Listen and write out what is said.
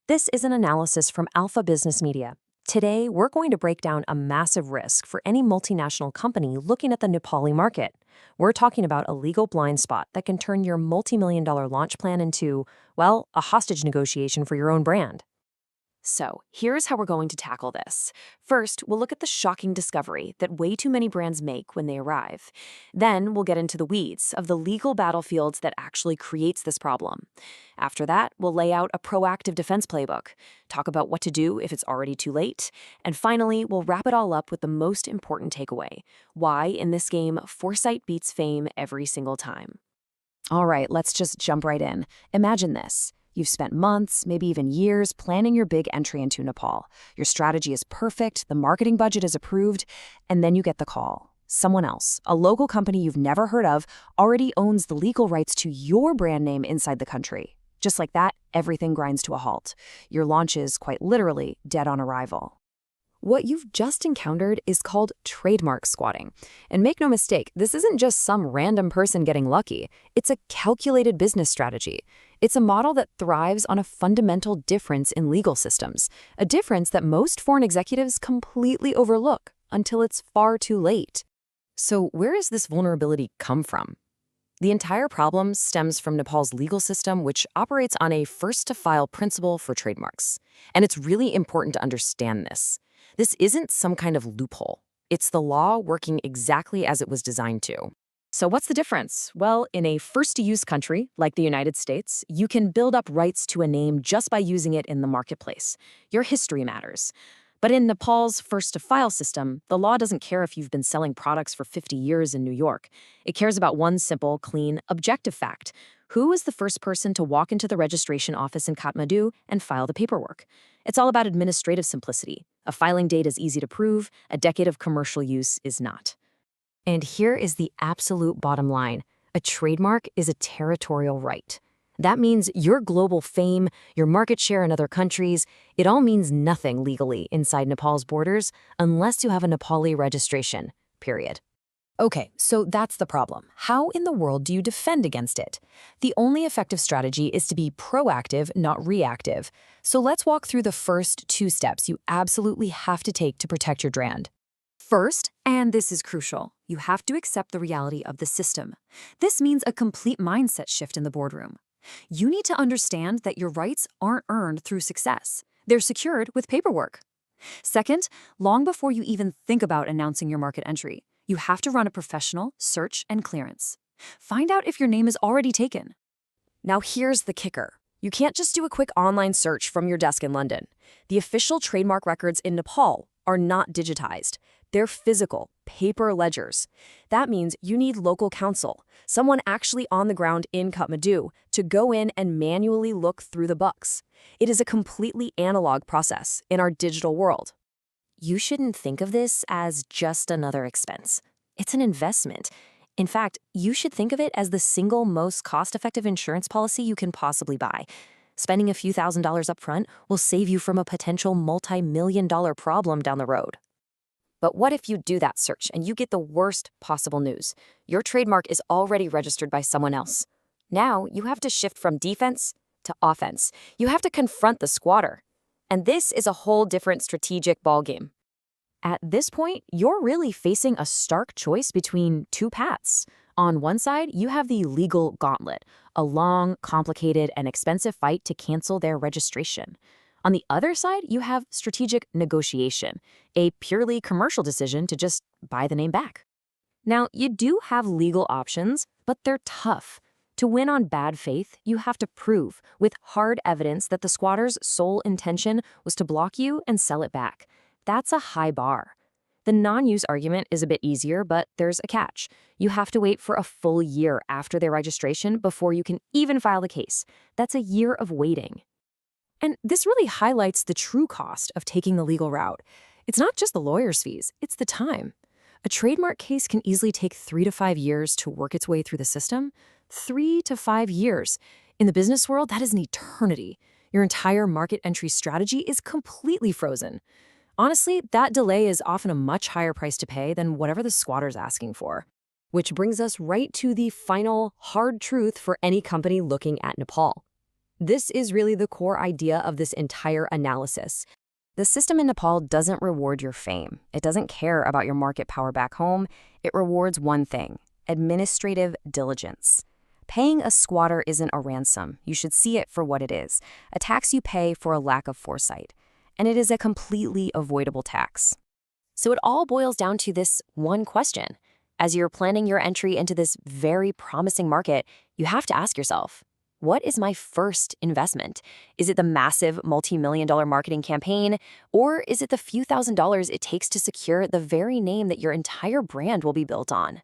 This is an analysis from Alpha Business Media. Today, we're going to break down a massive risk for any multinational company looking at the Nepali market. We're talking about a legal blind spot that can turn your multi-million-dollar launch plan into, well, a hostage negotiation for your own brand. So, here's how we're going to tackle this. First, we'll look at the shocking discovery that way too many brands make when they arrive. Then, we'll get into the weeds of the legal battlefields that actually creates this problem. After that, we'll lay out a proactive defense playbook, talk about what to do if it's already too late, and finally, we'll wrap it all up with the most important takeaway: why, in this game, foresight beats fame every single time. All right, let's just jump right in. Imagine this. You've spent months, maybe even years, planning your big entry into Nepal. Your strategy is perfect, the marketing budget is approved, and then you get the call. Someone else, a local company you've never heard of, already owns the legal rights to your brand name inside the country. Just like that, everything grinds to a halt. Your launch is, quite literally, dead on arrival. What you've just encountered is called trademark squatting. And make no mistake, this isn't just some random person getting lucky. It's a calculated business strategy. It's a model that thrives on a fundamental difference in legal systems, a difference that most foreign executives completely overlook until it's far too late. So where does this vulnerability come from? The entire problem stems from Nepal's legal system, which operates on a first-to-file principle for trademarks. And it's really important to understand this. This isn't some kind of loophole. It's the law working exactly as it was designed to. So what's the difference? Well, in a first-to-use country, like the United States, you can build up rights to a name just by using it in the marketplace. Your history matters. But in Nepal's first-to-file system, the law doesn't care if you've been selling products for 50 years in New York. It cares about one simple, clean, objective fact. Who is the first person to walk into the registration office in Kathmandu and file the paperwork? It's all about administrative simplicity. A filing date is easy to prove, a decade of commercial use is not. And here is the absolute bottom line. A trademark is a territorial right. That means your global fame, your market share in other countries, it all means nothing legally inside Nepal's borders unless you have a Nepali registration, period. Okay, so that's the problem. How in the world do you defend against it? The only effective strategy is to be proactive, not reactive. So let's walk through the first two steps you absolutely have to take to protect your brand. First, and this is crucial, you have to accept the reality of the system. This means a complete mindset shift in the boardroom. You need to understand that your rights aren't earned through success. They're secured with paperwork. Second, long before you even think about announcing your market entry, you have to run a professional search and clearance. Find out if your name is already taken. Now here's the kicker. You can't just do a quick online search from your desk in London. The official trademark records in Nepal are not digitized. They're physical, paper ledgers. That means you need local counsel, someone actually on the ground in Kathmandu, to go in and manually look through the books. It is a completely analog process in our digital world. You shouldn't think of this as just another expense. It's an investment. In fact, you should think of it as the single most cost-effective insurance policy you can possibly buy. Spending a few $1,000s up front will save you from a potential multi-million-dollar problem down the road. But what if you do that search and you get the worst possible news? Your trademark is already registered by someone else. Now you have to shift from defense to offense. You have to confront the squatter. And this is a whole different strategic ballgame. At this point, you're really facing a stark choice between two paths. On one side, you have the legal gauntlet, a long, complicated, and expensive fight to cancel their registration. On the other side, you have strategic negotiation, a purely commercial decision to just buy the name back. Now, you do have legal options, but they're tough. To win on bad faith, you have to prove, with hard evidence, that the squatter's sole intention was to block you and sell it back. That's a high bar. The non-use argument is a bit easier, but there's a catch. You have to wait for a full year after their registration before you can even file the case. That's a year of waiting. And this really highlights the true cost of taking the legal route. It's not just the lawyer's fees, it's the time. A trademark case can easily take 3 to 5 years to work its way through the system. 3 to 5 years. In the business world, that is an eternity. Your entire market entry strategy is completely frozen. Honestly, that delay is often a much higher price to pay than whatever the squatter's asking for. Which brings us right to the final hard truth for any company looking at Nepal. This is really the core idea of this entire analysis. The system in Nepal doesn't reward your fame. It doesn't care about your market power back home. It rewards one thing: administrative diligence. Paying a squatter isn't a ransom. You should see it for what it is: a tax you pay for a lack of foresight. And it is a completely avoidable tax. So it all boils down to this one question. As you're planning your entry into this very promising market, you have to ask yourself, what is my first investment? Is it the massive multi-million-dollar marketing campaign, or is it the few $1,000s it takes to secure the very name that your entire brand will be built on?